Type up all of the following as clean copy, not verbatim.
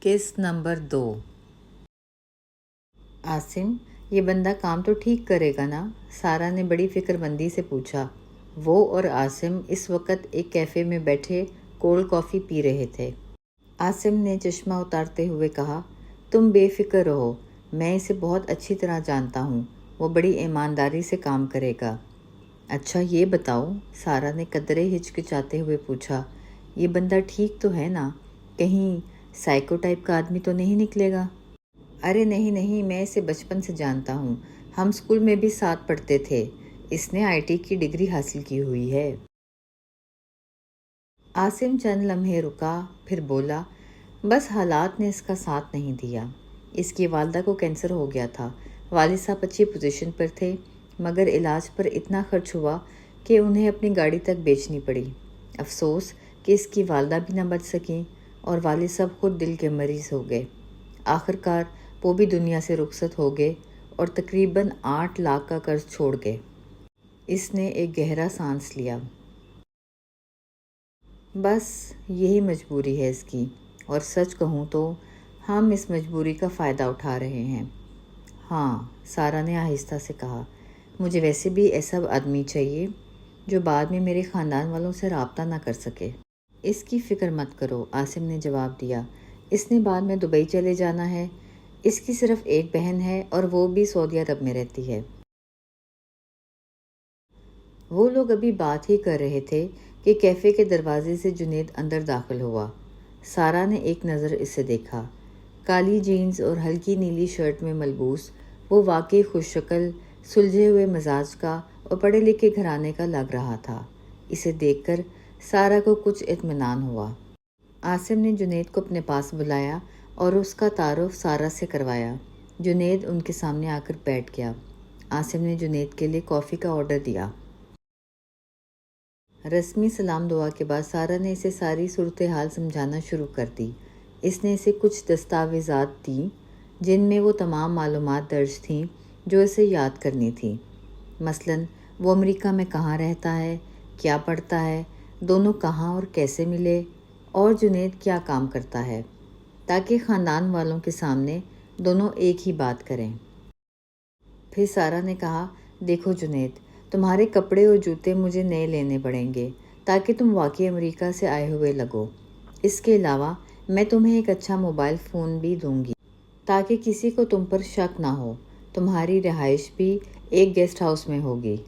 Case number 2। Asim, ये बंदा काम तो ठीक करेगा ना? सारा ने बड़ी फिक्रमंदी से पूछा। वो और आसिम इस वक्त एक कैफ़े में बैठे कोल्ड कॉफ़ी पी रहे थे। आसिम ने चश्मा उतारते हुए कहा, तुम बेफिक्र रहो, मैं इसे बहुत अच्छी तरह जानता हूँ। वो बड़ी ईमानदारी से काम करेगा। अच्छा ये बताओ, सारा ने कदरे हिचकिचाते हुए पूछा, ये बंदा ठीक तो है ना? कहीं साइको टाइप का आदमी तो नहीं निकलेगा? अरे नहीं नहीं, मैं इसे बचपन से जानता हूँ। हम स्कूल में भी साथ पढ़ते थे। इसने आईटी की डिग्री हासिल की हुई है। आसिम चंद लम्हे रुका, फिर बोला, बस हालात ने इसका साथ नहीं दिया। इसकी वालदा को कैंसर हो गया था। वालिद साहब अच्छी पोजीशन पर थे, मगर इलाज पर इतना खर्च हुआ कि उन्हें अपनी गाड़ी तक बेचनी पड़ी। अफसोस कि इसकी वालदा भी न बच सकीं और वालिद साहब खुद दिल के मरीज़ हो गए। आखिरकार वो भी दुनिया से रुखसत हो गए और तकरीबन 8 लाख का कर्ज छोड़ गए। इसने एक गहरा सांस लिया। बस यही मजबूरी है इसकी, और सच कहूँ तो हम इस मजबूरी का फ़ायदा उठा रहे हैं। हाँ, सारा ने आहिस्ता से कहा, मुझे वैसे भी ऐसा आदमी चाहिए जो बाद में मेरे ख़ानदान वालों से रब्ता ना कर सके। इसकी फ़िक्र मत करो, आसिम ने जवाब दिया। इसने बाद में दुबई चले जाना है। इसकी सिर्फ एक बहन है और वो भी सऊदी अरब में रहती है। वो लोग अभी बात ही कर रहे थे कि कैफ़े के दरवाजे से जुनेद अंदर दाखिल हुआ। सारा ने एक नज़र इसे देखा। काली जीन्स और हल्की नीली शर्ट में मलबूस वो वाकई खुशशक्ल, सुलझे हुए मिजाज का और पढ़े लिखे घराने का लग रहा था। इसे देखकर सारा को कुछ इत्मीनान हुआ। आसिम ने जुनेद को अपने पास बुलाया और उसका तारुफ सारा से करवाया। जुनेद उनके सामने आकर बैठ गया। आसिम ने जुनेद के लिए कॉफ़ी का ऑर्डर दिया। रस्मी सलाम दुआ के बाद सारा ने इसे सारी सूरत हाल समझाना शुरू कर दी। इसने इसे कुछ दस्तावेज़ात दी जिनमें वो तमाम मालूमात दर्ज थीं जो इसे याद करनी थी। मसलन वो अमेरिका में कहाँ रहता है, क्या पढ़ता है, दोनों कहाँ और कैसे मिले, और जुनेद क्या काम करता है, ताकि ख़ानदान वालों के सामने दोनों एक ही बात करें। फिर सारा ने कहा, देखो जुनेद, तुम्हारे कपड़े और जूते मुझे नए लेने पड़ेंगे ताकि तुम वाकई अमेरिका से आए हुए लगो। इसके अलावा मैं तुम्हें एक अच्छा मोबाइल फ़ोन भी दूंगी ताकि किसी को तुम पर शक ना हो। तुम्हारी रिहाइश भी एक गेस्ट हाउस में होगी।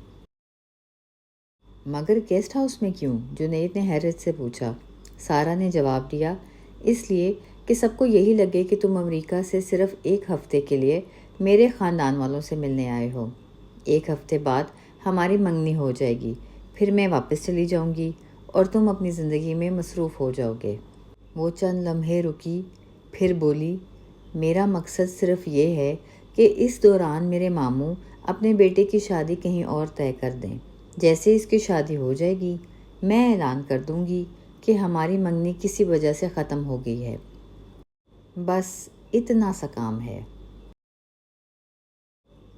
मगर गेस्ट हाउस में क्यों? जुनेद ने हैरत से पूछा। सारा ने जवाब दिया, इसलिए कि सबको यही लगे कि तुम अमेरिका से सिर्फ एक हफ़्ते के लिए मेरे ख़ानदान वालों से मिलने आए हो। 1 हफ़्ते बाद हमारी मंगनी हो जाएगी, फिर मैं वापस चली जाऊंगी और तुम अपनी ज़िंदगी में मसरूफ़ हो जाओगे। वो चंद लम्हे रुकी, फिर बोली, मेरा मकसद सिर्फ ये है कि इस दौरान मेरे मामू अपने बेटे की शादी कहीं और तय कर दें। जैसे इसकी शादी हो जाएगी, मैं ऐलान कर दूंगी कि हमारी मंगनी किसी वजह से ख़त्म हो गई है। बस इतना सा काम है।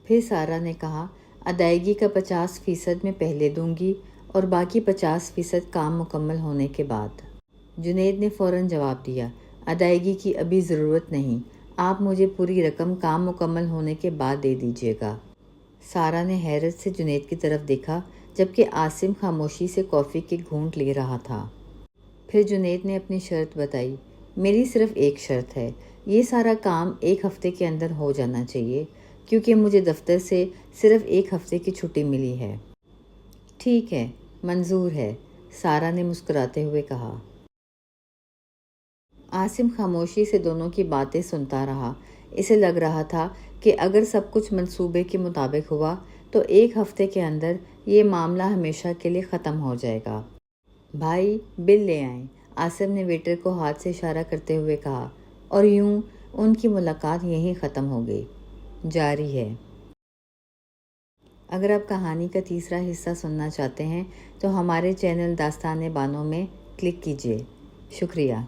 फिर सारा ने कहा, अदायगी का 50% में पहले दूंगी और बाकी 50% काम मुकम्मल होने के बाद। जुनेद ने फ़ौरन जवाब दिया, अदायगी की अभी ज़रूरत नहीं, आप मुझे पूरी रकम काम मुकम्मल होने के बाद दे दीजिएगा। सारा ने हैरत से जुनेद की तरफ देखा, जबकि आसिम खामोशी से कॉफ़ी के घूंट ले रहा था। फिर जुनेद ने अपनी शर्त बताई, मेरी सिर्फ एक शर्त है, ये सारा काम 1 हफ़्ते के अंदर हो जाना चाहिए, क्योंकि मुझे दफ्तर से सिर्फ 1 हफ़्ते की छुट्टी मिली है। ठीक है, मंजूर है, सारा ने मुस्कुराते हुए कहा। आसिम खामोशी से दोनों की बातें सुनता रहा। इसे लग रहा था कि अगर सब कुछ मंसूबे के मुताबिक हुआ तो 1 हफ़्ते के अंदर ये मामला हमेशा के लिए ख़त्म हो जाएगा। भाई, बिल ले आएं, आसिम ने वेटर को हाथ से इशारा करते हुए कहा, और यूं उनकी मुलाकात यहीं ख़त्म हो गई। जारी है। अगर आप कहानी का तीसरा हिस्सा सुनना चाहते हैं तो हमारे चैनल दास्तान-ए-बानो में क्लिक कीजिए। शुक्रिया।